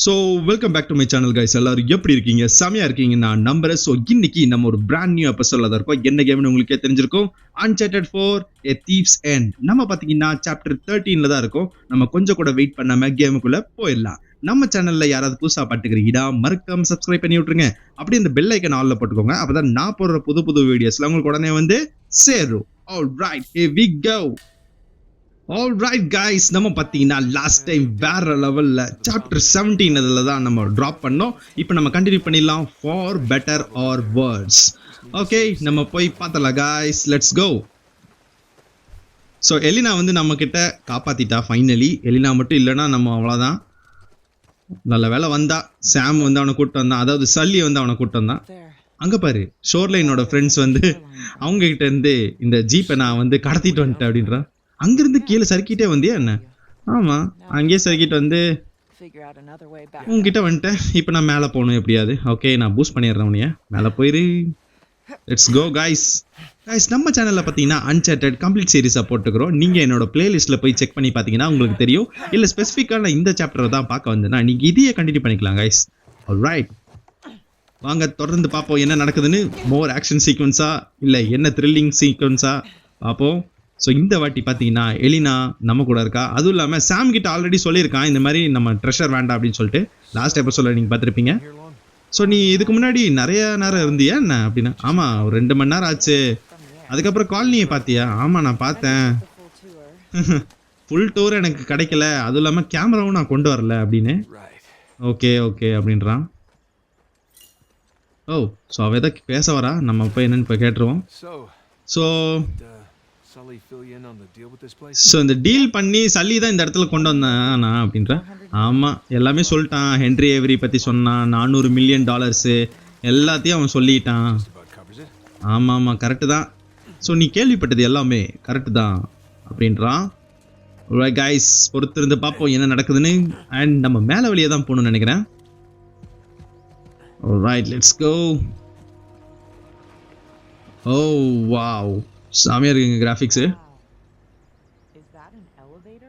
So welcome back to my channel guys. எல்லாரும் எப்படி இருக்கீங்க? செமையா இருக்கீங்க நான் நம்புறேன். ஸோ இன்னைக்கு நம்ம ஒரு பிராண்ட் நியூ எபிசோட்ல தான் இருக்கோம். என்ன கேம்னு உங்களுக்கே தெரிஞ்சிருக்கும். Uncharted 4 A Thief's End. நம்ம பாத்தீங்கன்னா சாப்டர் 13ல தான் இருக்கோம். நம்ம கொஞ்சம் கூட வெயிட் பண்ணாம கேமுக்குள்ள போயிடலாம். நம்ம சேனல்ல யாராவது புதுசா பாத்துக்கிறீங்கன்னா மறக்காம சப்ஸ்கிரைப் பண்ணி விட்டுருங்க. அப்படியே இந்த பெல் ஐக்கன் ஆல்ல போட்டுக்கோங்க. அப்பதான் நான் போடுற புது வீடியோஸ்ல உங்களுக்கு உடனே வந்து சேரும். Alright, here we go. Alright guys, நம்ம பாத்தீங்கன்னா லாஸ்ட் டைம் வேற லெவல்ல சாப்டர் 17 அதுல தான் நம்ம டிராப் பண்ணோம். இப்போ நம்ம கண்டினியூ பண்ணிடலாம். For better or words. Okay, நம்ம போய் பார்த்தலாம் guys. Let's go. So Elena வந்து நம்ம கிட்ட காப்பாத்திட்டா ஃபைனலி. எலினா மட்டும் இல்லைன்னா நம்ம அவ்வளோதான். நல்ல வேலை வந்தா. சாம் வந்து அவனை கூப்பிட்டு வந்தான், அதாவது சல்லி வந்து அவனை கூப்பிட்டு வந்தான். அங்க பாரு, ஷோர்லைனோட ஃப்ரெண்ட்ஸ் வந்து அவங்க கிட்ட இருந்து இந்த ஜீப்பை நான் வந்து கடத்திட்டு வந்துட்டேன் அப்படின்றான். அங்கிருந்து கீழே சறுக்கிட்டே வந்தியா என்ன? ஆமா, அங்கேயே சறுக்கிட்டு வந்து உங்ககிட்ட வந்துட்டேன். இப்போ நான் மேலே போகணும் எப்படியாவது. ஓகே, நான் பூஸ்ட் பண்ணிடுறேன் உனைய. மேலே போயிரு. Let's go guys. நம்ம சேனலில் பார்த்தீங்கன்னா Uncharted கம்ப்ளீட் சீரிஸாக போட்டுக்கிறோம். நீங்கள் என்னோட பிளேலிஸ்ட்டில் போய் செக் பண்ணி பார்த்தீங்கன்னா உங்களுக்கு தெரியும். இல்லை ஸ்பெசிஃபிக்காக நான் இந்த சாப்டரை தான் பார்க்க வந்தேன்னா நீங்கள் இதையே கண்டினியூ பண்ணிக்கலாம் கைஸ். ஆல்ரைட், வாங்க தொடர்ந்து பார்ப்போம் என்ன நடக்குதுன்னு. மோர் ஆக்ஷன் சீக்வன்ஸா இல்லை என்ன த்ரில்லிங் சீக்வன்ஸா பார்ப்போம். ஸோ இந்த வாட்டி பார்த்தீங்கன்னா எலினா நம்ம கூட இருக்கா. அதுவும் இல்லாமல் சாம் கிட்ட ஆல்ரெடி சொல்லியிருக்கான் இந்த மாதிரி நம்ம ட்ரெஷர் வேண்டாம் அப்படின்னு சொல்லிட்டு. லாஸ்ட் எபிசோட்ல நீங்கள் பார்த்துருப்பீங்க. ஸோ நீ இதுக்கு முன்னாடி நிறைய நேரம் இருந்தியா என்ன அப்படின்னா? ஆமாம், ஒரு 2 மணி நேரம் ஆச்சு. அதுக்கப்புறம் காலனியை பார்த்தியா? ஆமாம், நான் பார்த்தேன். ஃபுல் டூர் எனக்கு கிடைக்கல, அதுவும் இல்லாமல் கேமராவும் நான் கொண்டு வரல அப்படின்னு. ஓகே ஓகே அப்படின்றான். ஓ, ஸோ அவ எதாவது பேச வரா, நம்ம போய் என்னன்னு இப்போ கேட்டுருவோம். ஸோ இந்த டீல் பண்ணி சல்லி தான் இந்த இடத்துல கொண்டு வந்தானா அப்படின்ற. ஆமாம், எல்லாமே சொல்லிட்டான். ஹென்ரி ஏவரி பற்றி சொன்னான். $400 மில்லியன் எல்லாத்தையும் அவன் சொல்லிட்டான். ஆமாம் ஆமாம், கரெக்டு தான். ஸோ நீ கேள்விப்பட்டது எல்லாமே கரெக்டு தான் அப்படின்றான். கைஸ், பொறுத்திருந்து பார்ப்போம் என்ன நடக்குதுன்னு. அண்ட் நம்ம மேலே வழியே தான் போகணும்னு நினைக்கிறேன். Alright, let's go. Oh wow, சாமியா இருக்குங்க கிராஃபிக்ஸு.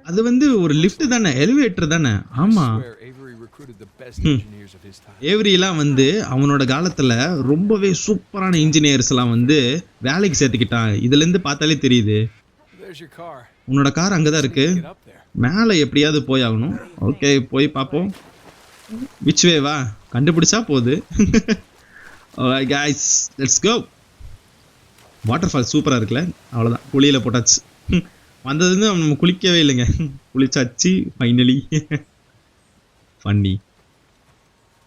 அது வந்து ஒரு லிஃப்ட் தானே, எலிவேட்டர் தானே? ஆமா, ஏவரிலாம் வந்து அவனோட காலத்துல ரொம்பவே சூப்பரான இன்ஜினியர்ஸ் எல்லாம் வந்து வேலைக்கு சேர்த்துக்கிட்டான். இதுல இருந்து பார்த்தாலே தெரியுது. உன்னோட கார் அங்கதான் இருக்கு. மேல எப்படியாவது போய் ஆகணும். ஓகே, போய் பார்ப்போம். விச் வேவா கண்டுபிடிச்சா போகுது. Alright guys, let's go. Waterfall சூப்பராக இருக்குல்ல? அவ்வளோதான், குளியில் போட்டாச்சு. வந்ததுன்னு நம்ம குளிக்கவே இல்லைங்க, குளிச்சாச்சு ஃபைனலி. ஃபன்னி.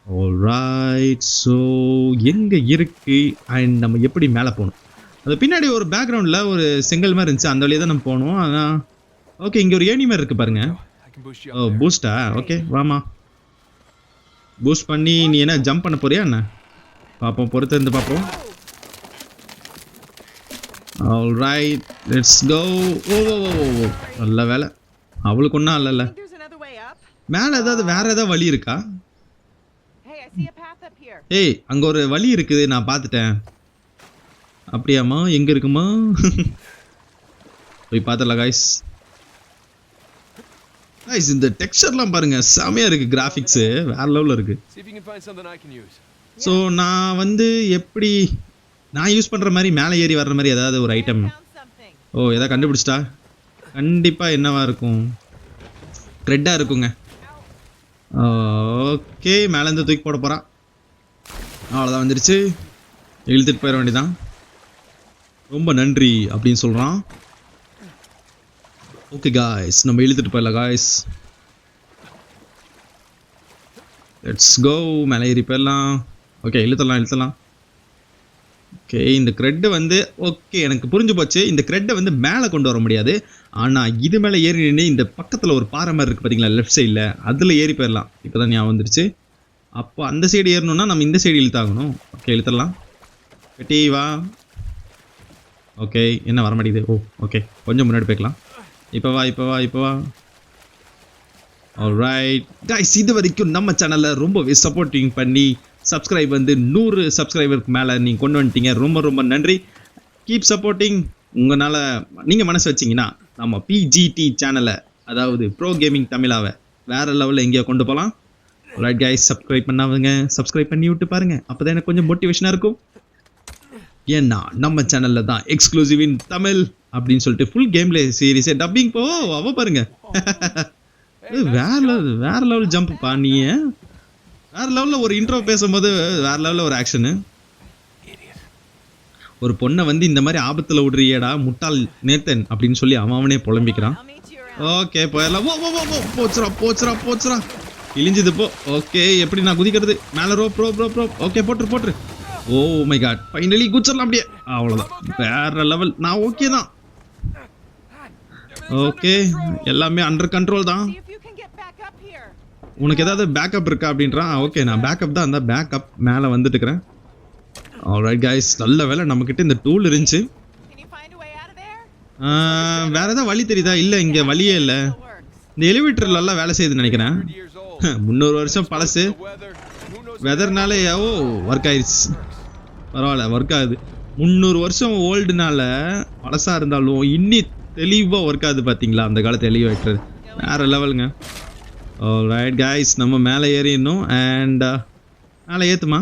ஆல்ரைட், ஸோ எங்கே இருக்கு அண்ட் நம்ம எப்படி மேலே போகணும்? அது பின்னாடி ஒரு பேக்ரவுண்டில் ஒரு செங்கல் மாதிரி இருந்துச்சு, அந்த வழியாக தான் நம்ம போகணும். அதான் ஓகே. இங்கே ஒரு ஏணி மாதிரி இருக்குது பாருங்க. ஓ, பூஸ்டா? ஓகே வாமா, பூஸ்ட் பண்ணி நீ என்ன ஜம்ப் பண்ண போறியா என்ன? பார்ப்போம், பொறுத்து இருந்து பார்ப்போம். Alright, let's go. ஓ நல்ல வேலை, அவளுக்கு ஒன்றும் இல்லைல்ல. மேலே ஏதாவது வேற ஏதாவது வழி இருக்கா? ஏய், அங்கே ஒரு வழி இருக்குது, நான் பார்த்துட்டேன். அப்படியாம்மா? எங்கே இருக்குமா? போய் பார்த்துடலாம் காய்ஸ். காய்ஸ், இந்த டெக்ஸ்சர்லாம் பாருங்க, செமையாக இருக்குது. கிராஃபிக்ஸு வேற லெவலில் இருக்குது. ஸோ நான் வந்து எப்படி நான் யூஸ் பண்ணுற மாதிரி மேலே ஏறி வர்ற மாதிரி ஏதாவது ஒரு ஐட்டம். ஓ, எதாவது கண்டுபிடிச்சிட்டா? கண்டிப்பாக என்னவா இருக்கும்? த்ரெட்டாக இருக்குங்க. ஓகே, மேலேருந்து தூக்கி போட போகிறான். அவ்வளோதான், வந்துடுச்சு. இழுத்துட்டு போயிட வேண்டியதான். ரொம்ப நன்றி அப்படின்னு சொல்கிறான். ஓகே காய்ஸ், நம்ம இழுத்துட்டு போயிடலாம் காய்ஸ். லெட்ஸ் கோ. மேலே ஏறி போயிடலாம். ஓகே, இழுத்தலாம். ஓகே, இந்த க்ரெட்டு வந்து ஓகே எனக்கு புரிஞ்சு போச்சு. இந்த க்ரெட்டை வந்து மேலே கொண்டு வர முடியாது. ஆனால் இது மேலே ஏறி நின்று இந்த பக்கத்தில் ஒரு பாறை மாதிரி இருக்குது பார்த்தீங்களா, லெஃப்ட் சைடில், அதில் ஏறி போயிடலாம். இப்போ தான் ஞாபகம் வந்துருச்சு. அப்போ அந்த சைடு ஏறணும்னா நம்ம இந்த சைடு இழுத்தாகணும். ஓகே, இழுத்துடலாம். வெட்டி வா. ஓகே, என்ன வர மாட்டேங்குது? ஓ ஓகே, கொஞ்சம் முன்னாடி போய்க்கலாம். இப்போ வா. ஆல்ரைட் கைஸ், இது வரைக்கும் நம்ம சேனலில் ரொம்பவே சப்போர்ட்டிங் பண்ணி சப்ஸ்கிரைப் வந்து 100 சப்ஸ்கிரைபருக்கு மேலே நீங்கள் கொண்டு வந்துட்டீங்க. ரொம்ப நன்றி. Keep supporting. உங்களால் நீங்கள் மனசு வச்சிங்கன்னா நம்ம PGT சேனலை, அதாவது ப்ரோ கேமிங் தமிழாவை வேறு லெவலில் எங்கேயோ கொண்டு போகலாம். ரைட் கைஸ், சப்ஸ்கிரைப் பண்ணாதவங்க சப்ஸ்கிரைப் பண்ணி விட்டு பாருங்க, அப்பதான் எனக்கு கொஞ்சம் மோட்டிவேஷனா இருக்கும். ஏன்னா நம்ம சேனல்ல தான் எக்ஸ்க்ளூசிவ் இன் தமிழ் அப்படின்னு சொல்லிட்டு full game play series dubbing அவ பாருங்க. வேற லெவல் ஜம்ப் பண்ணி வேற லெவல்ல ஒரு இன்ட்ரோ பேசும்போது வேற லெவல்ல ஒரு ஆக்ஷனு. ஒரு பொண்ணை வந்து இந்த மாதிரி ஆபத்துல விடுறியடா முட்டாள் நேத்தன் அப்படின்னு சொல்லி அவனே புலம்பிக்கிறான். ஓகே போயிடலாம். போச்சுரா போச்சுரா போச்சுரா இழிஞ்சது போ. ஓகே எப்படி நான் குதிக்கிறது மேல rope rope rope rope. Okay போட்டுரு. ஓ மை காட், ஃபைனலி குதிச்சிடலாம் அப்படியே. அவ்வளோதான், வேற லெவல். நான் ஓகே தான். ஓகே எல்லாமே அண்டர் கண்ட்ரோல் தான். உனக்கு ஏதாவது பேக்கப் இருக்கா அப்படின்றான். ஓகே நான் பேக்கப் தான், அந்த பேக்கப் மேலே வந்துட்டு இருக்கிறேன். ஆல்ரைட் கைஸ், நல்ல வேலை நம்மக்கிட்ட இந்த டூல் இருந்துச்சு. வேற ஏதாவது வழி தெரியுதா? இல்லை இங்கே வழியே இல்லை. இந்த எலிவேட்டர்லாம் வேலை செய்யுதுன்னு நினைக்கிறேன். 300 வருஷம் பழசு வெதர்னாலே ஒர்க் ஆயிடுச்சு. பரவாயில்ல, ஒர்க் ஆகுது. 300 வருஷம் ஓல்டுனால பழசா இருந்தாலும் இன்னி தெளிவாக ஒர்க் ஆகுது. பார்த்தீங்களா அந்த காலத்து எலிவேட்டர் வேற லெவலுங்க. ஆல்ரைட் கைஸ், நம்ம மேலே ஏறிடணும். அண்ட் மேலே ஏற்றுமா?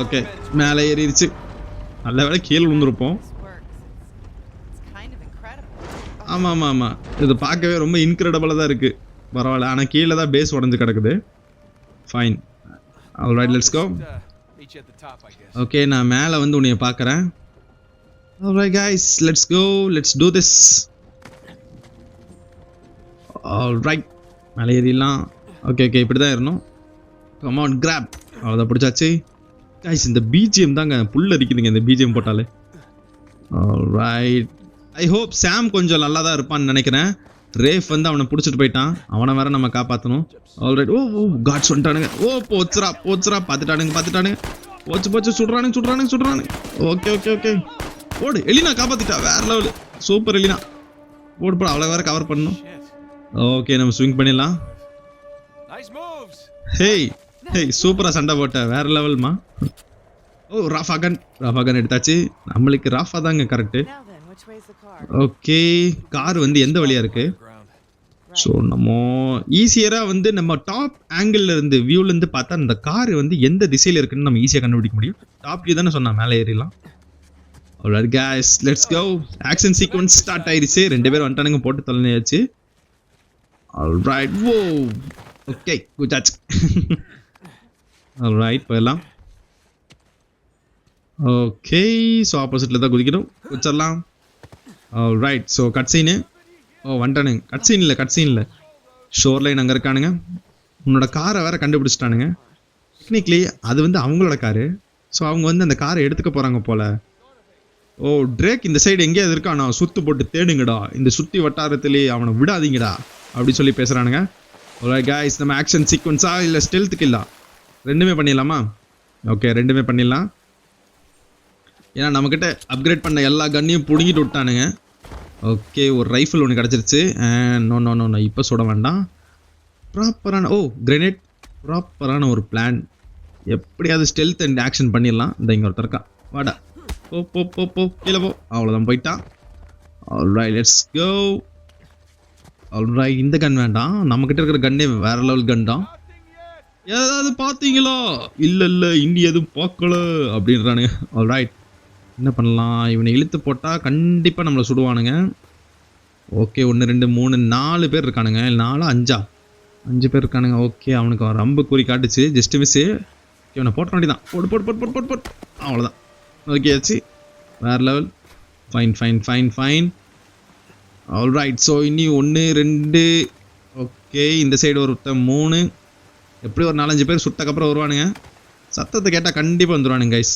ஓகே மேலே ஏறிடுச்சு. நல்ல வேலை கீழே விழுந்துருப்போம். ஆமாம், இது பார்க்கவே ரொம்ப இன்க்ரெடிபிளாக தான் இருக்குது. பரவாயில்ல, ஆனால் கீழே தான் பேஸ் உடஞ்சி கிடக்குது. Fine. Alright let's go. Okay நான் மேலே வந்து உன்னைய பார்க்குறேன். Alright guys, let's go, let's do this. Alright மேலே ஏறிடலாம். ஓகே இப்படி தான் ஏறணும். Come on grab. அவ்வளோதான், பிடிச்சாச்சு. கைஸ் இந்த பிஜிஎம் தாங்க புல் அடிக்குதுங்க இந்த பிஜிஎம் போட்டாலே. ஆல்ரைட், ஐ ஹோப் சாம் கொஞ்சம் நல்லா தான் இருப்பான்னு நினைக்கிறேன். ரேஃப் வந்து அவனை பிடிச்சிட்டு போயிட்டான். அவனை வேற நம்ம காப்பாற்றணும். ஆல்ரைட். ஓ காட்ஸ் வந்துட்டானுங்க. போச்சுரா பார்த்துட்டானுங்க. போச்சு சுடுறானுங்க. ஓகே ஓடு. எலினா காப்பாத்திட்டா. வேற லெவல், சூப்பர் எலினா. போடு அவளை வேற கவர் பண்ணணும். ஓகே நம்ம ஸ்விங் பண்ணிடலாம். ஹேய் சூப்பரா சண்டை போட்ட, வேற லெவல்மா. ஓ ராஃபாகன் எடுத்தாச்சு. நம்மளுக்கு ராஃபா தாங்க கரெக்டு. ஓகே கார் வந்து எந்த வழியா இருக்கு? ஸோ நம்ம ஈஸியராக வந்து நம்ம டாப் ஆங்கிள் இருந்து வியூல இருந்து பார்த்தா அந்த கார் வந்து எந்த திசையில் இருக்குன்னு நம்ம ஈஸியாக கண்டுபிடிக்க முடியும். டாப் வியூ தானே சொன்னா, மேலே ஏறிடலாம். Alright guys, let's go. Action sequence start ஆயிடுச்சு. 2 பேர் வந்துட்டானுங்க, போட்டு தொலைஞ்சாச்சு. ஆல்ரைட். ஓ ஓகே குச்சாச்சு. ஆல்ரைட் போயிடலாம். ஓகே ஸோ ஆப்போசிட்டில் தான் குதிக்கணும், குச்சிடலாம். Alright so cut scene. வந்துட்டானுங்க. கட் சீன் இல்லை ஷோர் லைன் அங்கே இருக்கானுங்க. உன்னோட காரை வேற கண்டுபிடிச்சிட்டானுங்க. டெக்னிக்லி அது வந்து அவங்களோட காரு. ஸோ அவங்க வந்து அந்த காரை எடுத்துக்க போகிறாங்க போல. ஓ ட்ரேக் இந்த சைடு எங்கேயாவது இருக்கானா, சுத்து போட்டு தேடுங்கடா, இந்த சுற்றி வட்டாரத்திலே அவனை விடாதீங்கடா அப்படி சொல்லி பேசுகிறானுங்க. ஆல்ரைட் கைஸ், நம்ம ஆக்ஷன் சீக்வன்ஸா இல்லை ஸ்டெல்த்துக்கு இல்லை ரெண்டுமே பண்ணிடலாமா? ஓகே ரெண்டுமே பண்ணிடலாம். ஏன்னா நம்மக்கிட்ட அப்கிரேட் பண்ண எல்லா கன்னையும் பிடுங்கிட்டு விட்டானுங்க. ஓகே ஒரு ரைஃபிள் ஒன்று கிடச்சிருச்சு. நோ இப்போ சுட வேண்டாம். ப்ராப்பரான கிரெனேட், ப்ராப்பரான ஒரு பிளான். எப்படியாவது ஸ்டெல்த் அண்ட் ஆக்ஷன் பண்ணிடலாம். இந்த இங்கே ஒருத்தர் இருக்கா, வாடா போ கீழே போ. அவ்வளோதான் போயிட்டான். Alright let's go. ஆல்ரைட் இந்த கன் வேண்டாம், நம்மக்கிட்ட இருக்கிற கன்னே வேற லெவல் கன் தான். ஏதாவது பார்த்தீங்களா? இல்லை இன்னி எதுவும் பார்க்கல அப்படின்றானுங்க. ஆல்ரைட் என்ன பண்ணலாம், இவனை இழுத்து போட்டால் கண்டிப்பாக நம்மளை சுடுவானுங்க. ஓகே 1 2 3 4 பேர் இருக்கானுங்க. 5 பேர் இருக்கானுங்க. ஓகே அவனுக்கு ஒரு அம்பு குறி காட்டுச்சு, ஜஸ்ட் மிஸ்ஸு. இவனை போட்ட வேண்டி தான். போடு. அவ்வளோதான். ஓகே ஆச்சு, வேறு லெவல். ஃபைன். ஆல்ரைட் ஸோ இனி 1 2. ஓகே இந்த சைடு ஒருத்தன் 3. எப்படி ஒரு 4-5 பேர் சுட்டக்கப்புறம் வருவானுங்க. சத்தத்தை கேட்டால் கண்டிப்பாக வந்துடுவானுங்க கைஸ்.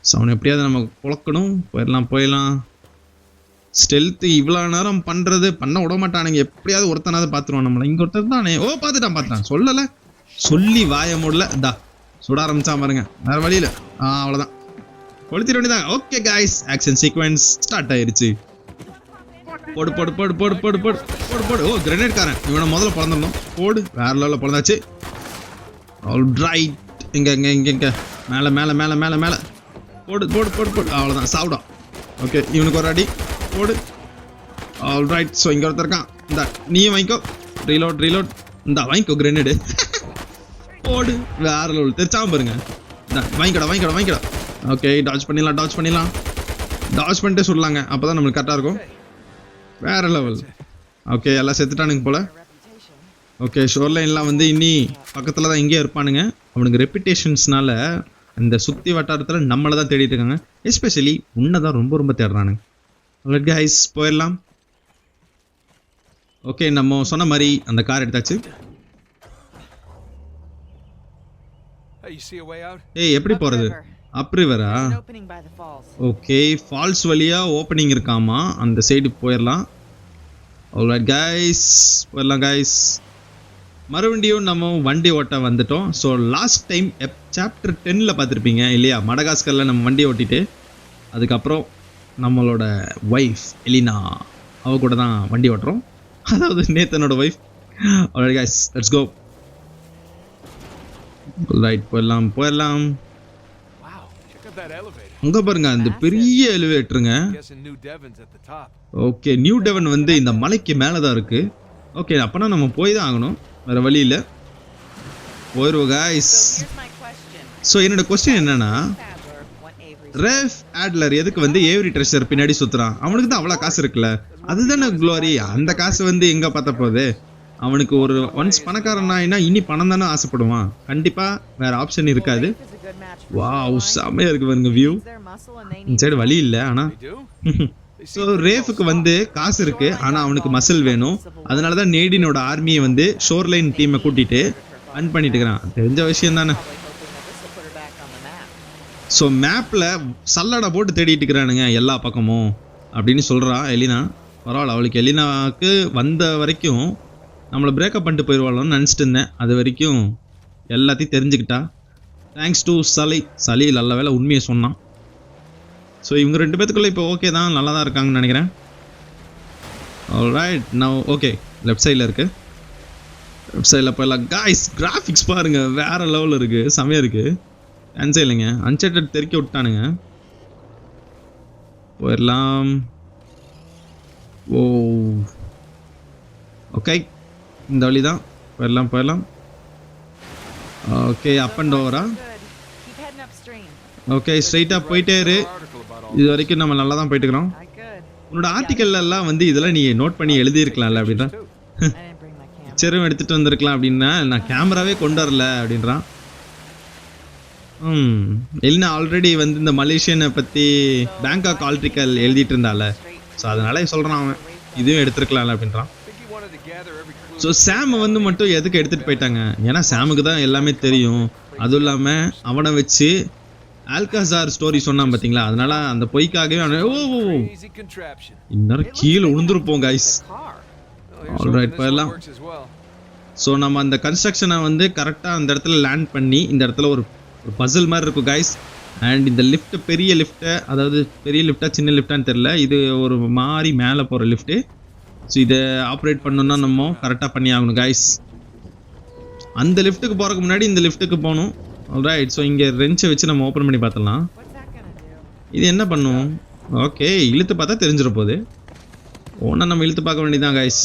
ஸோ அவனை எப்படியாவது நம்ம குழக்கணும். போயிடலாம். ஸ்டெல்த்து இவ்வளோ நேரம் பண்ணுறது பண்ண விட மாட்டானுங்க. எப்படியாவது ஒருத்தனாவது பார்த்துருவான் நம்மளை. இங்கே ஒருத்தர் தானே. பார்த்துட்டான். சொல்லலை, சொல்லி வாய மூடல. சுட ஆரம்பிச்சான் பாருங்க, வேறு வழியில். அவ்வளோதான், கொளுத்திட வேண்டியதான். Okay guys, action sequence start ஆயிடுச்சு. போடு. கிரெனேட் காரன் இவனை முதல்ல பிறந்தணும். போடு, வேற லெவலில் பிறந்தாச்சு. ஆல்ரைட் இங்கே மேலே போடு. அவ்வளோதான், சாப்பிடும். ஓகே இவனுக்கு ஒரு அடி போடு. ஆல்ரைட் ஸோ இங்கே ஒருத்தர் இருக்கான். இந்த நீயும் வாங்கிக்கோ. ரீலோட். இந்த வாங்கிக்கோ கிரேனேடு போடு வேற லெவல் தெரிச்சாம பாருங்க வாங்கிக்கடா ஓகே டாச் பண்ணிடலாம் டாச் பண்ணிட்டே சொல்லலாங்க அப்பதான் நம்மளுக்கு கரெக்டாக இருக்கும் வேற லெவல் ஓகே எல்லாம் செத்துட்டானுங்க போல ஓகே ஷோர் லைன்லாம் வந்து இன்னி பக்கத்தில் தான் எங்கேயே இருப்பானுங்க அவனுக்கு ரெப்புடேஷன்ஸ்னால இந்த சுற்றி வட்டாரத்தில் நம்மளை தான் தேடிட்டு இருக்காங்க எஸ்பெஷலி உன்னை தான் ரொம்ப தேடுறானுங்க கைஸ் போயிடலாம் ஓகே நம்ம சொன்ன மாதிரி அந்த கார் எடுத்தாச்சு ஏய் எப்படி போகிறது அப் ரிவரா ஓகே ஃபால்ஸ் வழியா ஓப்பனிங் இருக்காமா அந்த சைடு போயிடலாம் ஆல்ரைட் கைஸ் போயிடலாம் கைஸ் மறுபடியும் நம்ம வண்டி ஓட்ட வந்துட்டோம் ஸோ லாஸ்ட் டைம் சாப்டர் 10ல் பார்த்துருப்பீங்க இல்லையா மடகாஸ்கரில் நம்ம வண்டி ஓட்டிட்டு அதுக்கப்புறம் நம்மளோட ஒய்ஃப் எலினா அவ கூட தான் வண்டி ஓட்டுறோம் அதாவது நேத்தனோட wife alright guys let's go right போயிடலாம் அங்க பாருங்க அந்த பெரிய எலிவேட்டருங்க ஓகே நியூ டெவன் வந்து இந்த மலைக்கு மேலே தான் இருக்கு ஓகே அப்பனா நம்ம போய் தான் ஆகணும் வேற வழி இல்லை போயிடுவோம் கைஸ் ஸோ என்னோட கொஸ்டின் என்னன்னா ரேஃப் ஆட்லர் எதுக்கு வந்து ஏவரி ட்ரெஷர் பின்னாடி சுத்துறான் அவனுக்கு தான் அவ்வளோ காசு இருக்குல்ல அதுதானே க்ளோரி அந்த காசு வந்து எங்க பார்த்த போகுது அவனுக்கு ஒரு ஒன்ஸ் பணக்காரன் ஆயினா இனி பணம் தானே ஆசைப்படுவான் கண்டிப்பா வேற ஆப்ஷன் இருக்காது வாவ் செமையா இருக்கு பாருங்க வியூ இந்த சைடு வழி இல்லை ஆனா ஸோ ரேஃபுக்கு வந்து காசு இருக்கு ஆனா அவனுக்கு மசில் வேணும் அதனாலதான் நேடினோட ஆர்மியை வந்து ஷோர்லைன் டீமை கூட்டிட்டு ரன் பண்ணிட்டு இருக்கிறான் தெரிஞ்ச விஷயம் தானே ஸோ மேப்ல சல்லடை போட்டு தேடிட்டு இருக்கிறானுங்க எல்லா பக்கமும் அப்படின்னு சொல்றா எலினா பரவாயில்ல அவளுக்கு எலினாவுக்கு வந்த வரைக்கும் நம்மளை பிரேக்கப் பண்ணிட்டு போயிடுவாளோன்னு நினச்சிட்டு இருந்தேன் அது வரைக்கும் எல்லாத்தையும் தெரிஞ்சுக்கிட்டா தேங்க்ஸ் டு சலி நல்ல வேலை உண்மையை சொன்னான் ஸோ இவங்க ரெண்டு பேத்துக்குள்ளே இப்போ ஓகே தான் நல்லா தான் இருக்காங்கன்னு நினைக்கிறேன் ஆல்ரைட் நான் ஓகே லெஃப்ட் சைடில் இருக்குது லெஃப்ட் சைடில் போயிடலாம் காய்ஸ் கிராஃபிக்ஸ் பாருங்கள் வேறு லெவலில் இருக்குது செமையாக இருக்குது ஆன்சர் இல்லைங்க அன்செட்டட் தெறிக்க விட்டானுங்க போயிடலாம் ஓ ஓகே இந்த வழி தான் போயிடலாம் ஓகே அப் அண்ட் ஓவரா ஓகே ஸ்ட்ரைட்டாக போயிட்டே இரு இது வரைக்கும் நம்ம நல்லா தான் போயிட்டு இருக்கிறோம் உன்னோட ஆர்டிக்கல்லாம் வந்து இதெல்லாம் நீ நோட் பண்ணி எழுதியிருக்கலாம்ல அப்படின்றான் பிக்சரும் எடுத்துகிட்டு வந்திருக்கலாம் அப்படின்னா நான் கேமராவே கொண்டு வரல அப்படின்றான் எலினா ஆல்ரெடி வந்து இந்த மலேசியனை பற்றி பேங்காக் ஆர்டிக்கல் எழுதிட்டு இருந்தால ஸோ அதனால சொல்கிறான் அவன் இதுவும் எடுத்துருக்கலாம்ல அப்படின்றான் ஸோ சாம் வந்து மட்டும் எதுக்கு எடுத்துகிட்டு போயிட்டாங்க ஏன்னா சாமுக்கு தான் எல்லாமே தெரியும் அதுவும் இல்லாமல் அவனை வச்சு ஆல்காசார் ஸ்டோரி சொன்னான் பார்த்தீங்களா அதனால அந்த பொய்க்காகவே ஓ இன்னும் கீழே விழுந்துருப்போம் கைஸ் ஆல்ரைட் போயிடலாம் ஸோ நம்ம அந்த கன்ஸ்ட்ரக்ஷனை வந்து கரெக்டாக அந்த இடத்துல லேண்ட் பண்ணி இந்த இடத்துல ஒரு பசில் மாதிரி இருக்கும் கைஸ் அண்ட் இந்த லிஃப்ட் பெரிய லிஃப்ட்டை அதாவது பெரிய லிஃப்டா சின்ன லிஃப்டான்னு தெரில இது ஒரு மாதிரி மேலே போகிற லிஃப்ட்டு ஸோ இதை ஆப்ரேட் பண்ணணும்னா நம்ம கரெக்டாக பண்ணி ஆகணும் கைஸ் அந்த லிஃப்ட்டுக்கு போகிறதுக்கு முன்னாடி இந்த லிஃப்ட்டுக்கு போகணும் ஆல்ரைட் ஸோ இங்கே ரெஞ்சை வச்சு நம்ம ஓப்பன் பண்ணி பார்த்துடலாம் இது என்ன பண்ணும் ஓகே இழுத்து பார்த்தா தெரிஞ்சிட போகுது ஒன்றா நம்ம இழுத்து பார்க்க வேண்டியதான் கைஸ்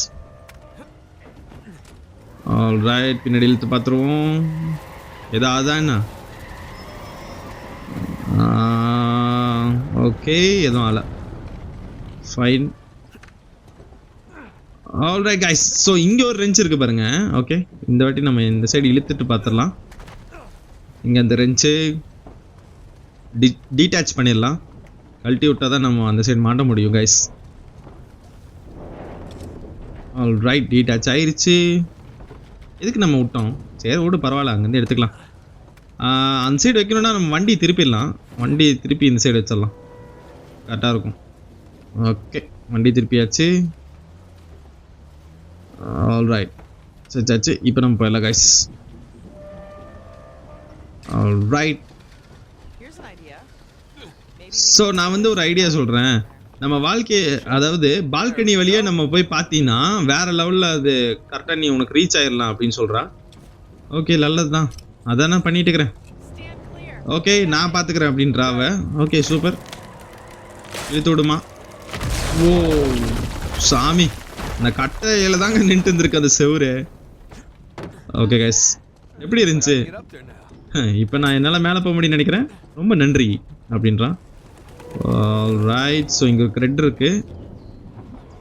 ஆல்ரைட் பின்னாடி இழுத்து பார்த்துருவோம் ஏதாவது என்ன ஓகே எதுவும் ஆல ஃபைன் ஆல்ரைட் கைஸ் ஸோ இங்கே ஒரு ரெஞ்ச் இருக்குது பாருங்க ஓகே இந்த வாட்டி நம்ம இந்த சைடு இழுத்துட்டு பார்த்துடலாம் இங்கே அந்த ரெஞ்சு டீட்டாச் பண்ணிடலாம் கழட்டி விட்டால் தான் நம்ம அந்த சைடு மாட்ட முடியும் கைஸ் ஆல்ரைட் டீட்டாச் ஆயிடுச்சு எதுக்கு நம்ம விட்டோம் சரி விடு பரவாயில்ல அங்கேருந்து எடுத்துக்கலாம் அந்த சைடு வைக்கணும்னா நம்ம வண்டி திருப்பிடலாம் வண்டி திருப்பி இந்த சைடு வச்சிடலாம் கரெக்டாக இருக்கும் ஓகே வண்டி திருப்பியாச்சு ஆல்ரைட் சரி இப்போ நம்ம போயிடலாம் கைஸ் ஆல்ரைட் ஸோ நான் வந்து ஒரு ஐடியா சொல்கிறேன் நம்ம வாழ்க்கையை அதாவது பால்கனி வழியாக நம்ம போய் பார்த்தீங்கன்னா வேற லெவலில் அது கரெக்டாக நீ உனக்கு ரீச் ஆயிடலாம் அப்படின்னு சொல்கிறா ஓகே நல்லது தான் அதான் நான் பண்ணிட்டு இருக்கிறேன் ஓகே நான் பார்த்துக்கிறேன் அப்படின்றா அவ ஓகே சூப்பர் இழுத்து விடுமா ஓ சாமி அந்த கட்டையில தாங்க நின்று இருந்திருக்கு அந்த செவுரு ஓகே கைஸ், எப்படி இருந்துச்சு? இப்போ நான் என்னால் மேலே போக முடியும்னு நினைக்கிறேன். ரொம்ப நன்றி அப்படின்றான். ரைட், ஸோ இங்கே ஒரு த்ரெட் இருக்குது.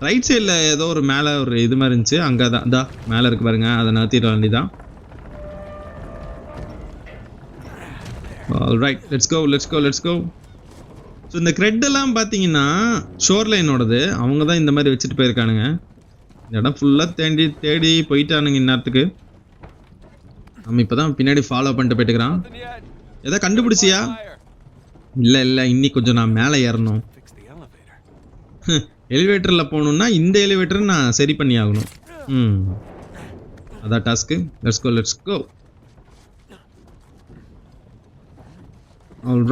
ரைட் சைடில் ஏதோ ஒரு மேலே ஒரு இது மாதிரி இருந்துச்சு, அங்கே தான் இதா மேலே இருக்கு பாருங்க, அதை நகர்த்திட வேண்டியதான். Right, let's go. ஸோ இந்த க்ரெட்டெல்லாம் பார்த்தீங்கன்னா ஷோர் லைனோடது, அவங்க தான் இந்த மாதிரி வச்சுட்டு போயிருக்கானுங்க. இந்த இடம் ஃபுல்லாக தேடி போயிட்டானுங்க இந்நேரத்துக்கு. நம்ம இப்போ தான் பின்னாடி ஃபாலோ பண்ணிட்டு போயிட்டுக்கிறான். எதா கண்டுபிடிச்சியா? இல்லை இன்னி கொஞ்சம் நான் மேலே ஏறணும். எலிவேட்டரில் போகணுன்னா இந்த எலிவேட்டரை நான் சரி பண்ணி ஆகணும். அதான் டாஸ்க்கு. Let's go.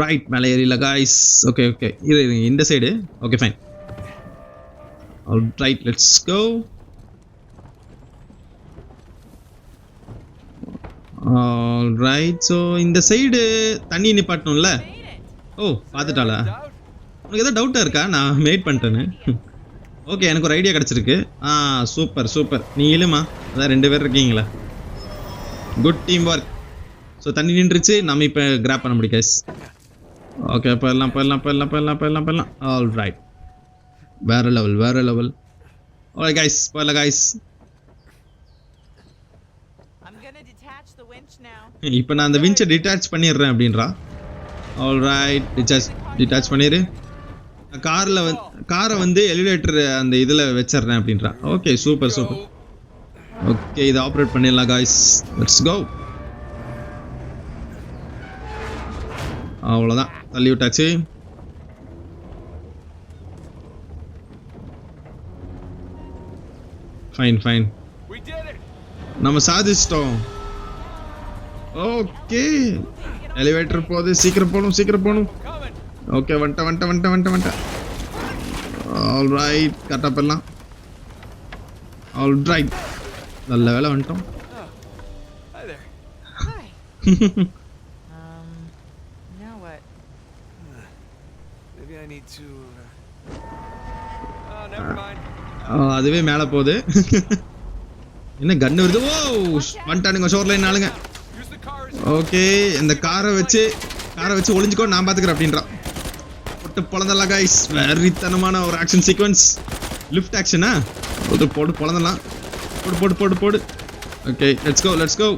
ரைட், மேலே ஏறில காய்ஸ். ஓகே இது இந்த side. Okay fine. Right, let's go. Right, so இந்த சைடு தண்ணி நிப்பாட்டணும்ல. ஓ, பார்த்துட்டாளா? உனக்கு எதாவது டவுட்டாக இருக்கா நான் வெயிட் பண்ணிட்டேன்னு? ஓகே, எனக்கு ஒரு ஐடியா கிடச்சிருக்கு. சூப்பர். நீ இழுமா, அதான் 2 பேர் இருக்கீங்களா? Good team work. ஸோ தண்ணி நின்றுச்சு, நம்ம இப்போ கிராப் பண்ண முடியும் கைஸ். ஓகே, போயிடலாம். ஆல் ரைட், வேற லெவல். ஓகே கைஸ், போயிடலாம் கைஸ். இப்போ நான் அந்த வின்ச்சை டிட்டாச் பண்ணிடுறேன் அப்படின்றா. ஆல் ரைட், டிட்டாச் பண்ணிடு. காரை வந்து எலிவேட்டர் அந்த இதில் வச்சிடுறேன் அப்படின்றா. Okay, super. ஓகே, இதை ஆப்ரேட் பண்ணிடலாம் காய்ஸ். Let's go. அவ்வளோதான், தள்ளி விட்டாச்சு. ஃபைன், நம்ம சாதிச்சிட்டோம். ஓகே, எலிவேட்டர் போகுது, சீக்கிரம் போகணும். ஓகே, வந்துட்டேன். ஆல் ரைட், கரெக்டாக போயிடலாம். ஆல் ரைட், நல்ல வேலை வந்துட்டோம். அதுவே மேலே போகுது. என்ன கன்னு வருது? ஓ, வந்துட்டானுங்க ஷோர் லைன் ஆளுங்க. ஓகே, இந்த காரை வச்சு ஒளிஞ்சுக்கோ, நான் பார்த்துக்கிறேன் அப்படின்றான். போட்டு பொழந்தலாம் கைஸ். வெறித்தனமான ஒரு ஆக்ஷன் சீக்வன்ஸ். லிஃப்ட் ஆக்ஷனா? போட்டு பொழந்தலாம். போடு. Okay, let's go.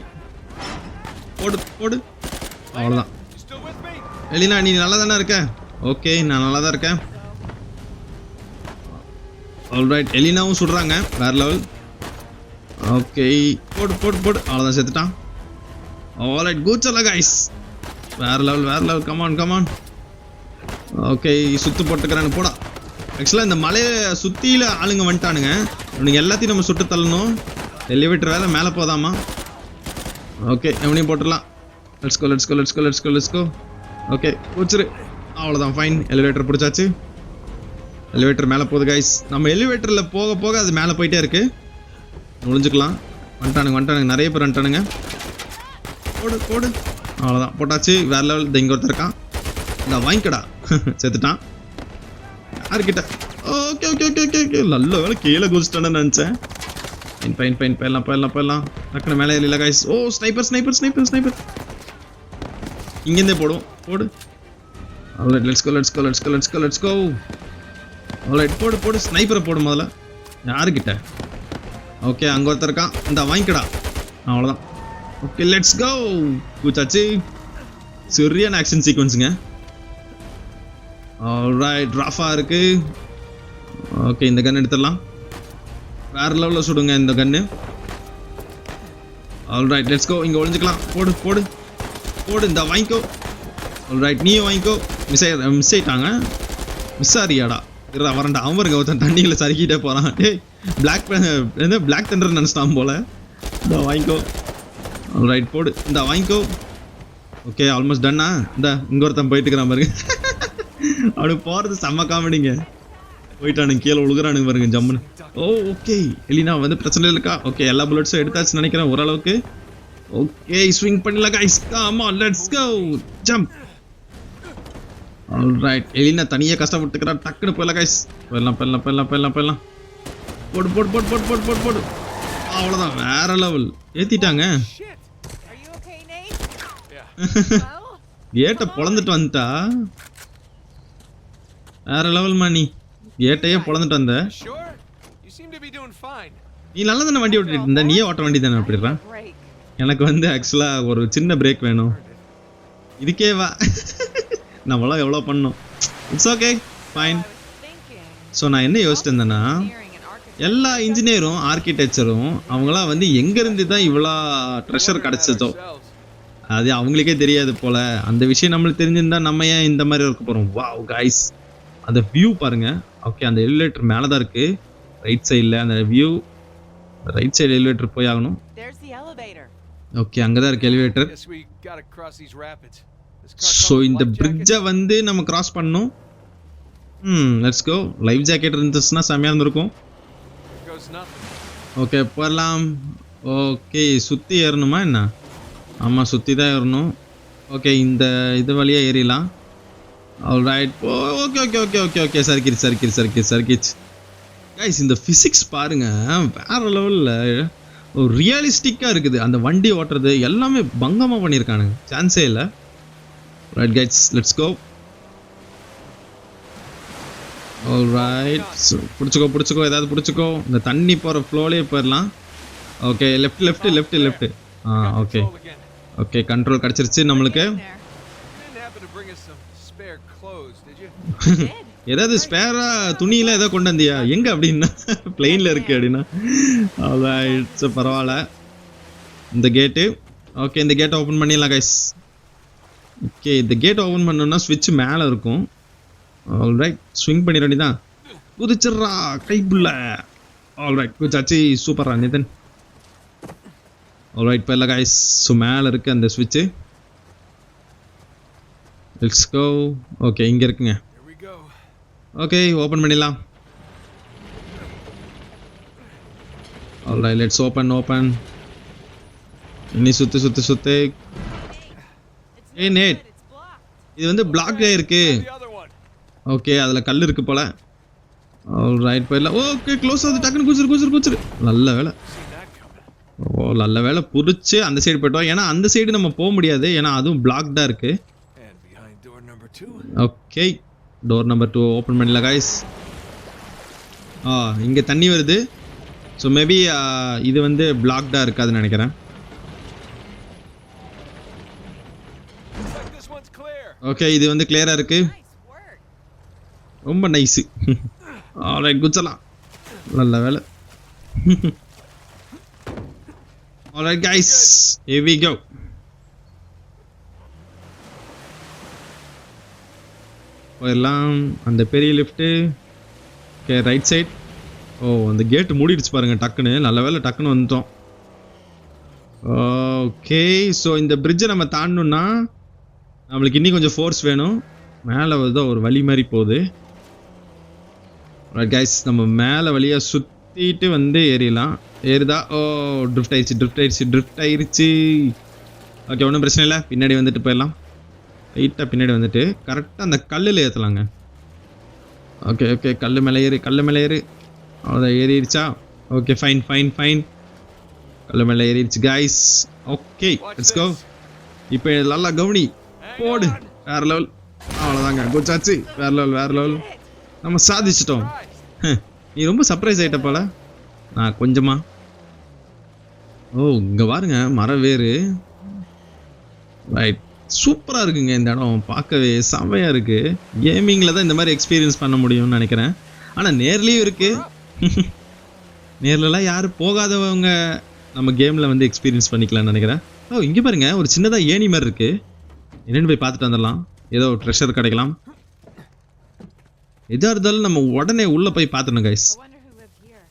போடு. அவ்வளோதான். எலினா, நீ நல்லா தானே இருக்க? ஓகே, நான் நல்லா தான் இருக்கேன். ஆல்ரைட், எலினாவும் சுடுறாங்க, வேற லெவல். ஓகே, போடு. அவ்வளோதான், செத்துட்டான். ஆல்ரைட், கூச்சல கைஸ். வேற லெவல். கமான். ஓகே, சுத்து போட்டுக்கிறானு போடா. ஆக்சுவலாக இந்த மலையை சுற்றியில் ஆளுங்க வந்துட்டானுங்க. இவனுங்க எல்லாத்தையும் நம்ம சுட்டு தள்ளணும். எலிவேட்டர் வேலை மேலே போதாமா? ஓகே, எவனையும் போட்டுடலாம். Let's go. ஓகே, கூச்சிரு. அவ்வளோதான், ஃபைன். எலிவேட்டர் பிடிச்சாச்சு. எலிவேட்டர் மேலே போகுது கைஸ். நம்ம எலிவேட்டரில் போக அது மேலே போயிட்டே இருக்கு. நுழைஞ்சுக்கலாம். வந்துட்டானுங்க, நிறைய பேர் வந்துட்டானுங்க. போடு. அவ்வளோதான், போட்டாச்சு. வேற லெவல். இங்கே ஒருத்தர் இருக்கான், இந்த வாங்கிக்கடா. செத்துட்டான். யாருக்கிட்ட? ஓகே. நல்ல வேலை கீழே குதிச்சிட்டானு நினச்சேன். ஃபைன். போயிடலாம். டக்குனு மேலே ஏறல கைஸ். ஓ, ஸ்னைப்பர். இங்கேருந்தே போடு. Alright, let's go. ஆல்ரைட், போடு. ஸ்னைப்பரை போடு முதல்ல. யாருக்கிட்ட? ஓகே, அங்கே ஒருத்தர் இருக்கான், இந்த வாங்கிக்கடா. அவ்வளோதான். Okay, let's go. கூச்சாச்சு. சரியான ஆக்ஷன் சீக்வன்ஸுங்க. ஆல்ரைட், ராஃபா இருக்கு. ஓகே, இந்த கன் எடுத்துடலாம். வேற லெவலில் சுடுங்க இந்த கன்னு. ஆல்ரைட், லெட்ஸ் கோ. இங்கே ஒளிஞ்சுக்கலாம். போடு. இந்த வாங்கிக்கோ. ஆல்ரைட், நீயும் வாங்கிக்கோ. மிஸ் ஆயிட்டாங்க. மிஸ் ஆறியாடா? வரண்டா. அவன் இருக்க ஒருத்தன் தண்ணியில் சறுக்கிட்டே போகிறான். பிளாக் தண்டர் நினச்சிட்டான் போல. இந்த வாங்கிக்கோ. ஆல்ரைட், போடு. இந்த வாங்கிக்கோ. ஓகே, ஆல்மோஸ்ட் டன்னா. இங்கே ஒருத்தன் போயிட்டு இருக்கிறான் பாருங்க. அவனுக்கு போகிறது செம்ம காமெடிங்க. போயிட்டானுங்க, கீழே உழுகுறானுங்க பாருங்க ஜம்முன்னு. ஓகே, எலினா வந்து பிரச்சனை இல்லைக்கா. ஓகே, எல்லா புல்லட்ஸும் எடுத்தாச்சுன்னு நினைக்கிறேன் ஓரளவுக்கு. ஓகே, ஸ்விங் பண்ணலாம் guys. Come on, let's go. Jump. Alright, Elena தனியாக கஷ்டப்பட்டுக்கிறா. டக்குன்னு போயிடலாம் கைஸ். போயிடலாம். போடு. அவ்வளோதான், வேற லெவல் ஏத்திட்டாங்க. Shit. Are you okay, Nate? Yeah. Well, கேட்டை பொளந்துட்டு வந்துட்டா. வேற லெவல் மணி. கேட்டையே பொளந்துட்டு வந்த. Sure? You seem to be doing fine. நீ நல்லா தானே வண்டி ஓட்டிட்டு இருந்த, நீயே ஓட்ட வண்டி தானே அப்படிறான். break. எனக்கு வந்து ஆக்சுவலா ஒரு சின்ன பிரேக் வேணும். இதுக்கே வா. நம்மளாம் எவ்வளோ பண்ணோம். It's okay fine. I was thinking. So நான் என்ன யோசிச்சுட்டு இருந்தேன்னா, Engineering and architecture. எல்லா இன்ஜினியரும் ஆர்கிடெக்சரும் அவங்களாம் வந்து எங்கேருந்து தான் இவ்வளோ ட்ரெஷர் கிடச்சதோ Ourselves. அது அவங்களுக்கே தெரியாது போல. அந்த விஷயம் நம்மளுக்கு தெரிஞ்சிருந்தா நம்ம ஏன் இந்த மாதிரி இருக்க போகிறோம். வாவ் கைஸ், அந்த வியூ பாருங்க. ஓகே, அந்த எலிவேட்டர் மேலே தான் இருக்கு, ரைட் சைடில். அந்த வியூ ரைட் சைடு எலிவேட்டர் போய் ஆகணும். There's the elevator. ஓகே, அங்கே தான் இருக்கு elevator. Guess we gotta cross these rapids. This car so comes with இந்த life பிரிட்ஜை jackets. வந்து நம்ம கிராஸ் பண்ணணும். Let's go. லைஃப் ஜாக்கெட் இருந்துச்சுன்னா செம்மையாக இருந்திருக்கும். Here goes nothing. ஓகே போகலாம். ஓகே, சுற்றி ஏறணுமா என்ன? ஆமாம், சுற்றி தான் ஏறணும். ஓகே, இந்த இது வழியாக ஏறிடலாம். Alright. Okay okay okay okay okay சர்க்கிச். கைஸ், இந்த ஃபிசிக்ஸ் பாருங்க, வேற லெவலில் ஒரு ரியலிஸ்டிக்காக இருக்குது. அந்த வண்டி ஓட்டுறது எல்லாமே பங்கமாக பண்ணியிருக்கானுங்க, சான்ஸே இல்லை. Right guys, let's go. Alright, பிடிச்சிக்கோ, ஏதாவது பிடிச்சிக்கோ. இந்த தண்ணி போகிற ஃப்ளோலேயே போயிடலாம். Okay, left. Okay Control again. Okay, control கிடச்சிருச்சு நம்மளுக்கு. In there. You didn't happen to bring us some spare clothes, did you? Did. ஏதாவது ஸ்பேரா துணியில ஏதோ கொண்டு வந்தியா? எங்க அப்படின்னா பிளெயின்ல இருக்கு அப்படின்னா. ஆல்ரைட், பரவாயில்ல. இந்த கேட்டு. ஓகே, இந்த கேட்டை ஓப்பன் பண்ணிடலாம் கைஸ். ஓகே, இந்த கேட்டை ஓப்பன் பண்ணோம்னா ஸ்விட்ச் மேலே இருக்கும். ஆல்ரைட், ஸ்விங் பண்ணிட வேண்டியதான். குதிச்சிட்றா கைப்புள்ள. ஆல்ரைட், குதிச்சாச்சு. சூப்பரா நிதன். ஆல்ரைட், இப்போ இல்லை கைஸ். ஸோ மேலே இருக்கு அந்த ஸ்விட்சு. Let's go. ஓகே, இங்கே இருக்குங்க. Here we go. Okay, open பண்ணிடலாம். Alright, let's open. இன்னி சுத்து. It's Hey, no Nate. good. It's blocked. இது வந்து பிளாக் இருக்கு. The other one. ஓகே, அதில் கல் இருக்கு போல. ஆல்ரைட், போயிடலாம். ஓகே, க்ளோஸ் ஆகுது. டக்குன்னு குதிச்சிரு. நல்ல வேலை. Seen that coming. நல்ல வேலை புடிச்சு அந்த சைடு போயிட்டோம். ஏன்னா அந்த சைடு நம்ம போக முடியாது, ஏன்னா அதுவும் பிளாக்டாக இருக்கு. And behind door number 2. Okay, door number 2 open பண்ணல கைஸ். இங்கே தண்ணி வருது. ஸோ மேபி இது வந்து பிளாக்டாக இருக்காதுன்னு நினைக்கிறேன். Looks like this one's clear. Okay, இது வந்து கிளியராக இருக்கு. Nice work. ரொம்ப நைஸு. ஆல்ரைட், குச்சலாம். நல்ல வேலை. Alright guys, here we go. போயிடலாம். அந்த பெரிய லிஃப்ட்டு. Okay, right side. அந்த கேட்டு மூடிடுச்சு பாருங்க டக்குன்னு. நல்ல வேலை, டக்குன்னு வந்துட்டோம். ஓகே, ஸோ இந்த பிரிட்ஜை நம்ம தாண்டணும்னா நம்மளுக்கு இன்னும் கொஞ்சம் ஃபோர்ஸ் வேணும். மேலே வந்து ஒரு வழி மாதிரி போகுது. ரைட் கைஸ், நம்ம மேலே வழியாக சுற்றிட்டு வந்து ஏறிடலாம். ஏறுதா? ட்ரிஃப்ட் ஆயிடுச்சு. ஓகே, ஒன்றும் பிரச்சனை இல்லை. பின்னாடி வந்துட்டு போயிடலாம். லைட்டாக பின்னாடி வந்துட்டு கரெக்டாக அந்த கல்லில் ஏற்றலாங்க. ஓகே, கல் மேலே ஏறு. அவ்வளோதான், ஏறிடுச்சா? Okay, fine. கல் மேலே ஏறிடுச்சு கைஸ். ஓகே, லெட்ஸ் கோ. இப்போ நல்லா கவனி போடு. வேற லெவல். அவ்வளோதாங்க, குச்சாச்சு. வேற லெவல். நம்ம சாதிச்சிட்டோம். நீ ரொம்ப சர்ப்ரைஸ் ஆகிட்ட போல. நான் கொஞ்சமா. இங்கே பாருங்க, மரம் வேறு. ரைட், சூப்பராக இருக்குங்க இந்த இடம். பார்க்கவே செம்மையாக இருக்குது. கேமிங்கில் தான் இந்த மாதிரி எக்ஸ்பீரியன்ஸ் பண்ண முடியும்னு நினைக்கிறேன். ஆனால் நேர்லேயும் இருக்குது. நேர்லலாம் யாரும் போகாதவங்க நம்ம கேமில் வந்து எக்ஸ்பீரியன்ஸ் பண்ணிக்கலாம்னு நினைக்கிறேன். இங்கே பாருங்க, ஒரு சின்னதாக ஏணி மாதிரி இருக்குது. என்னென்னு போய் பார்த்துட்டு வந்துடலாம். ஏதோ ட்ரெஷர் கிடைக்கலாம். எதாக இருந்தாலும் நம்ம உடனே உள்ளே போய் பார்த்துடணும் guys. I wonder who lived here.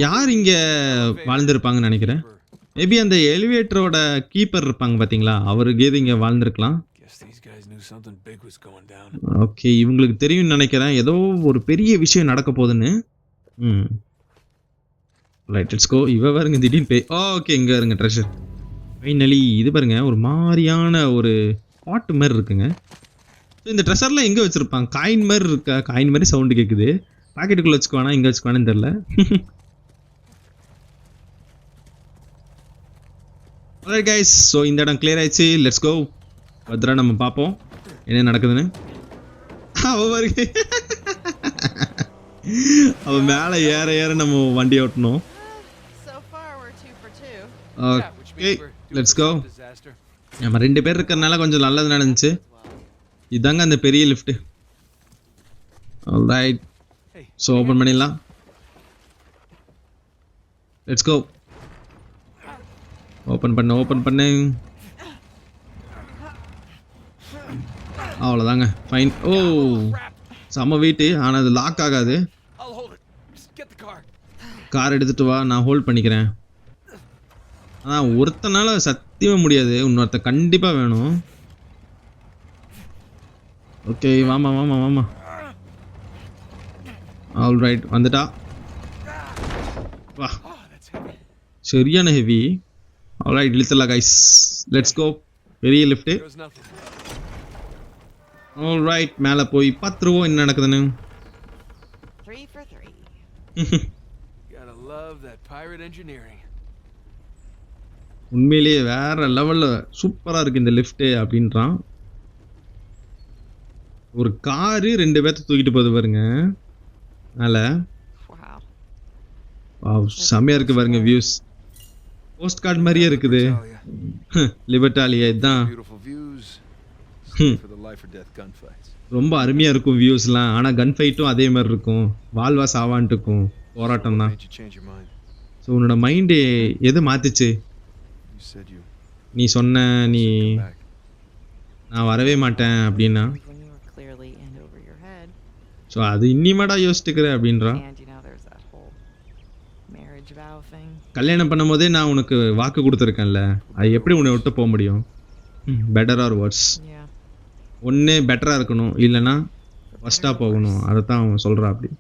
யார் இங்கே வாழ்ந்துருப்பாங்கன்னு நினைக்கிறேன். மேபி அந்த எலிவேட்டரோட கீப்பர் இருப்பாங்க பார்த்தீங்களா, அவருக்கு ஏது இங்கே வாழ்ந்துருக்கலாம். Guess these guys knew something big was going down. Okay, இவங்களுக்கு தெரியும்னு நினைக்கிறேன் ஏதோ ஒரு பெரிய விஷயம் நடக்க போகுதுன்னு. Right, let's go. இவ பாருங்க திடீர்னு போய். ஓகே, இங்கே இருங்க ட்ரெஷர். ஃபைனலி இது பாருங்க, ஒரு மாதிரியான ஒரு பாட்டு மாதிரி இருக்குங்க. ஸோ இந்த ட்ரெஷர்லாம் எங்கே வச்சுருப்பாங்க? காயின் மாதிரி இருக்கா? காயின் மாதிரி சவுண்டு கேட்குது. பாக்கெட்டுக்குள்ளே வச்சுக்குவானா, இங்கே வச்சுக்குவானு தெரில. alright guys, ஸோ இந்த இடம் கிளியர் ஆயிடுச்சு. Let's go. பத்ரா நம்ம பார்ப்போம் என்ன நடக்குதுன்னு. அவன் மேலே ஏற ஏற நம்ம வண்டி ஓட்டணும். So far, we're 2 for 2. Okay let's go. நம்ம 2 பேர் இருக்கிறதுனால கொஞ்சம் நல்லது நடந்துச்சு. இதாங்க அந்த பெரிய லிஃப்ட். ஆல்ரைட், ஸோ ஓப்பன் பண்ணிடலாம். Let's go. ஓப்பன் பண்ணு. அவ்வளோதாங்க, ஃபைன். ஓ செம்ம வெயிட்டு, ஆனால் அது லாக் ஆகாது. I'll hold it. Just get the car. Car எடுத்துகிட்டு வா, நான் ஹோல்ட் பண்ணிக்கிறேன். ஆனால் ஒருத்தனால சத்தியமாக முடியாது, இன்னொருத்த கண்டிப்பாக வேணும். ஓகே வாமா. ஆல்ரைட், வந்துட்டா. வா, சரியான ஹெவி. ஆல்ரைட், இழுத்துடலாம் கைஸ். Let's go. பெரிய lift. There was nothing. Alright, மேலே போய் பார்த்துருவோம் என்ன நடக்குதுன்னு. 3 for 3. Gotta love that pirate engineering. உண்மையிலேயே வேற லெவலில் சூப்பராக இருக்குது இந்த லிஃப்ட்டு அப்படின்றான். ஒரு காரு 2 பேர்த்த தூக்கிட்டு போகுது பாருங்க மேலே. Wow. செம்மையாக இருக்குது பாருங்க வியூஸ். போஸ்ட் கார்டு மாதிரியே இருக்குது. லிபர்டாலியா இதுதான். Beautiful views. For the life or death gunfights. ரொம்ப அருமையாக இருக்கும் வியூஸ்லாம். ஆனால் கன் ஃபைட்டும் அதே மாதிரி இருக்கும். வாழ்வா சாவான்ட்டு இருக்கும். போராட்டம் தான். Made you change your mind? So உன்னோட மைண்டு எது மாத்துச்சு? You said you நீ சொன்ன நீ come back. நான் வரவே மாட்டேன் அப்படின்னா. When you were clearly in over your head. So அது இன்னிமாடா யோசிச்சுக்கிறேன் அப்படின்றான். And you know, there's that whole marriage vow thing. கல்யாணம் பண்ணும் போதே நான் உனக்கு வாக்கு கொடுத்துருக்கேன்ல, அது எப்படி உன்னை விட்டு போக முடியும்? Better or words. Yeah. ஒன்று பெட்டராக இருக்கணும், இல்லைன்னா ஃபஸ்ட்டாக போகணும். அதை தான் அவன் சொல்கிறான். அப்படி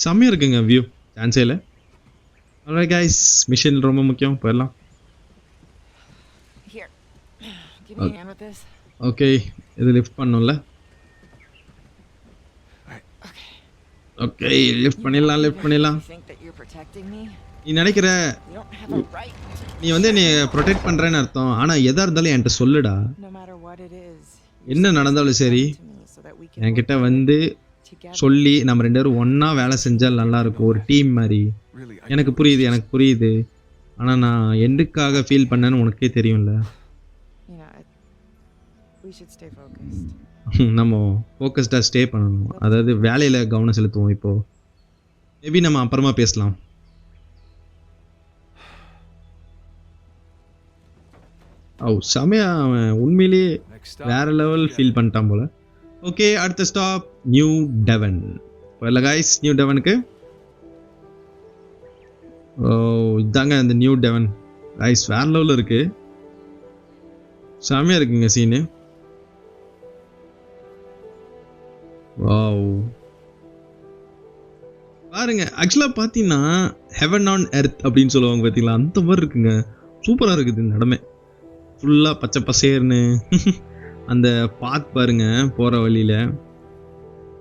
செம்மையாக இருக்குங்க வியூ, சான்ஸே இல்லை. ஆல்ரைட் கைஸ், மிஷன் ரொம்ப முக்கியம். போயிடலாம். Here. Give me a hand with this. Okay, இது லிஃப்ட் பண்ணோம்ல. Okay. ஓகே, லிஃப்ட் பண்ணிடலாம். You think that you're protecting me? நீ நினைக்கிற You don't have a right to. நீ வந்து என்னை ப்ரொடெக்ட் பண்ணுறேன்னு அர்த்தம். ஆனால் எதாக இருந்தாலும் என்கிட்ட சொல்லுடா. No matter what it is. என்ன நடந்தாலும் சரி என்கிட்ட வந்து சொல்லி நம்ம 2 பேரும் ஒன்றா வேலை செஞ்சால் நல்லா இருக்கும், ஒரு டீம் மாதிரி. Really, எனக்கு புரியுது. ஆனால் நான் எதுக்காக ஃபீல் பண்ணேன்னு உனக்கே தெரியும்ல. You know, we should stay focused. நம்ம ஃபோக்கஸ்டாக ஸ்டே பண்ணணும். அதாவது வேலையில் கவனம் செலுத்துவோம். இப்போது மேபி நம்ம அப்புறமா பேசலாம். செமையா அவன் உண்மையிலேயே next stop. வேற லெவல் ஃபீல் பண்ணிட்டான் போல. ஓகே, அடுத்த ஸ்டாப் நியூ டெவன். போயிடல கைஸ் நியூ டெவனுக்கு. இதாங்க அந்த நியூ டெவன் கைஸ், வேற லெவலில் இருக்கு. செமையா இருக்குங்க சீனு. வாவ், பாருங்க. ஆக்சுவலாக பார்த்தீங்கன்னா ஹெவன் ஆன் எர்த் அப்படின்னு சொல்லுவாங்க பார்த்தீங்களா, அந்த மாதிரி இருக்குங்க. சூப்பராக இருக்குது இந்த இடமே. ஃபுல்லாக பச்சை பசேர்னு. அந்த பாத் பாருங்க, போகிற வழியில்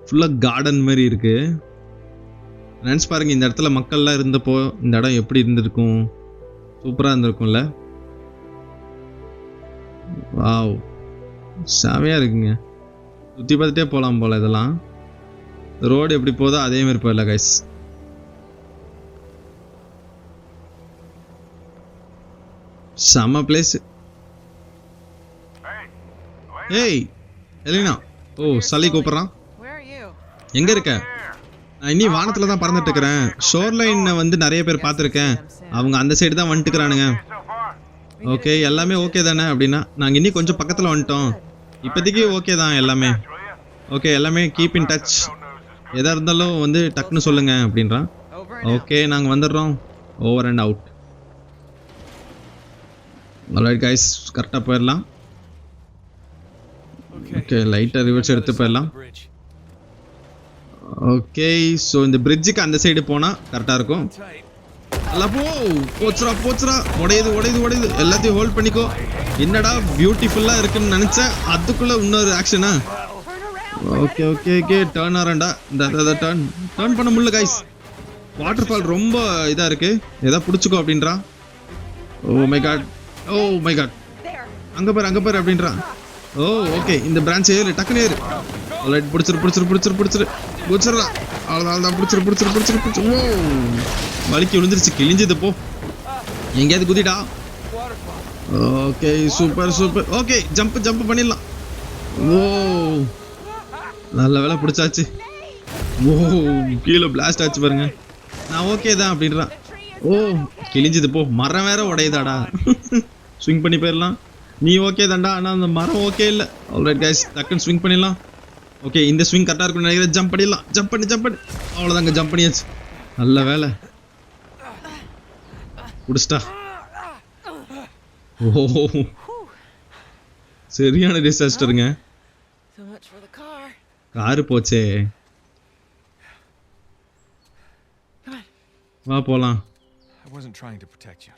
ஃபுல்லாக கார்டன் மாதிரி இருக்குது. நினச்சி பாருங்க, இந்த இடத்துல மக்கள்லாம் இருந்தப்போ இந்த இடம் எப்படி இருந்திருக்கும். சூப்பராக இருந்திருக்கும்ல. வாவ், செமையாக இருக்குங்க. சுற்றி பார்த்துட்டே போகலாம் போல். இதெல்லாம் ரோடு எப்படி போதோ அதே மாதிரி போயிடல கைஸ். செம்ம பிளேஸ். ஏய் எலினா. சலி கூப்பிட்றான். Where are you? எங்கே இருக்க? நான் இன்னி வானத்தில் தான் பறந்துட்டு இருக்கிறேன். ஷோர்லைனை வந்து நிறைய பேர் பார்த்துருக்கேன். அவங்க அந்த சைடு தான் வந்துட்டுக்கிறானுங்க. ஓகே, எல்லாமே ஓகே தானே அப்படின்னா? நாங்கள் இன்னி கொஞ்சம் பக்கத்தில் வந்துட்டோம். இப்போதைக்கு ஓகே தான் எல்லாமே. ஓகே, எல்லாமே கீப் இன் டச். எதாக இருந்தாலும் வந்து டக்குன்னு சொல்லுங்க அப்படின்றான். ஓகே, நாங்கள் வந்துடுறோம். Over and out. Alright guys, கரெக்டாக போயிடலாம். ஓகே, லைட்டாக ரிவர்ஸ் எடுத்து போயிடலாம். ஓகே, ஸோ இந்த பிரிட்ஜுக்கு அந்த சைடு போனால் கரெக்டாக இருக்கும். எல்லாம் போச்சுரா. உடையுது. எல்லாத்தையும் ஹோல்ட் பண்ணிக்கோ. என்னடா பியூட்டிஃபுல்லாக இருக்குன்னு நினச்சேன், அதுக்குள்ளே இன்னொரு ஆக்ஷனா. Okay, turn ஆறேன்டா. இந்த டேர்ன் பண்ண முடியல கைஸ். வாட்டர் ஃபால் ரொம்ப இதா இருக்கு. ஏதா புடிச்சுக்கோ அப்படின்றா. Oh my God, oh my God, அங்க பாரு அப்படின்றா. ஓ ஓகே, இந்த பிரான்ச் ஏறு, டக்குனு ஏறு. ஆல்ரைட், பிடிச்சிருடா. அவ்வளோதான், பிடிச்சிரு. ஓ வலிக்கு விழுந்துருச்சு, கிழிஞ்சது. போ எங்கேயாவது குதிடா. Okay, super. ஓகே, ஜம்ப் பண்ணிடலாம். ஓ நல்ல வேலை பிடிச்சாச்சு. ஓ கீழே பிளாஸ்ட் ஆச்சு பாருங்க. நான் ஓகே தான் அப்படின்றான். ஓ கிழிஞ்சது. போ மரம் வேற உடையதாடா. ஸ்விங் பண்ணி போயிடலாம். நீ ஓகே தான்டா, ஆனால் அந்த மரம் ஓகே இல்லை. ஆல்ரைட் கைஸ், டக்குன்னு ஸ்விங் பண்ணிடலாம். ஓகே, இந்த ஸ்விங் கரெக்டாக இருக்குன்னு நினைக்கிறேன். ஜம்ப் பண்ணிடலாம். ஜம்ப் பண்ணி அவ்வளோதாங்க, ஜம்ப் பண்ணியாச்சு. நல்ல வேலை பிடிச்சிட்டா. ஓ சரியான டிசாஸ்டருங்க. So much for the car. Car போச்சே. வா போலாம். I wasn't trying to protect you.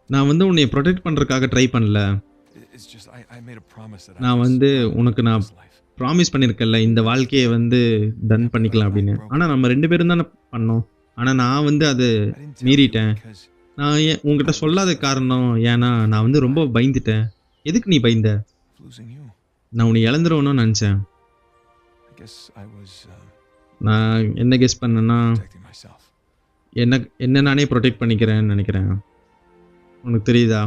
நான் வந்து உன்னை ப்ரொடெக்ட் பண்றதுக்காக ட்ரை பண்ணல. It's just I made a promise that நான் வந்து உனக்கு நான் ப்ராமிஸ் பண்ணிருக்கேன்ல, இந்த வாழ்க்கையை வந்து டன் பண்ணிக்கலாம் அப்படின்னு. ஆனா நம்ம 2 பேரும் தானே பண்ணோம். ஆனா நான் வந்து அது மீறிட்டேன். நான் உங்ககிட்ட சொல்லாத காரணம் ஏன்னா நான் வந்து ரொம்ப பயந்துட்டேன். எதுக்கு நீ பயந்த? நான் உன்னை இழந்துருவேன்னு நினைச்சேன். நான் என்ன கெஸ் பண்ணேன்னா என்ன நானே ப்ரொடெக்ட் பண்ணிக்கிறேன்னு நினைக்கிறேன். உனக்கு தெரியுதா?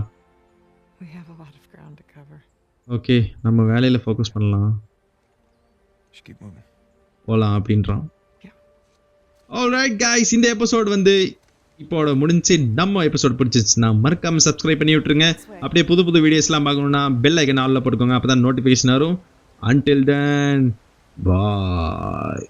ஓகே, நம்ம வேலையில் ஃபோக்கஸ் பண்ணலாம், போகலாம் அப்படின்றான். ஆல்ரைட் கைஸ், இந்த எபிசோட் வந்து இப்போட முடிஞ்சு. நம்ம எபிசோட் பிடிச்சிச்சுன்னா மறக்காம சப்ஸ்கிரைப் பண்ணி விட்டுருங்க. அப்படியே புது வீடியோஸ்லாம் பார்க்கணுன்னா பெல் ஐக்கன் ஆல்ல போட்டுக்கோங்க, அப்போ தான் நோட்டிஃபிகேஷன் வரும். Until then, bye.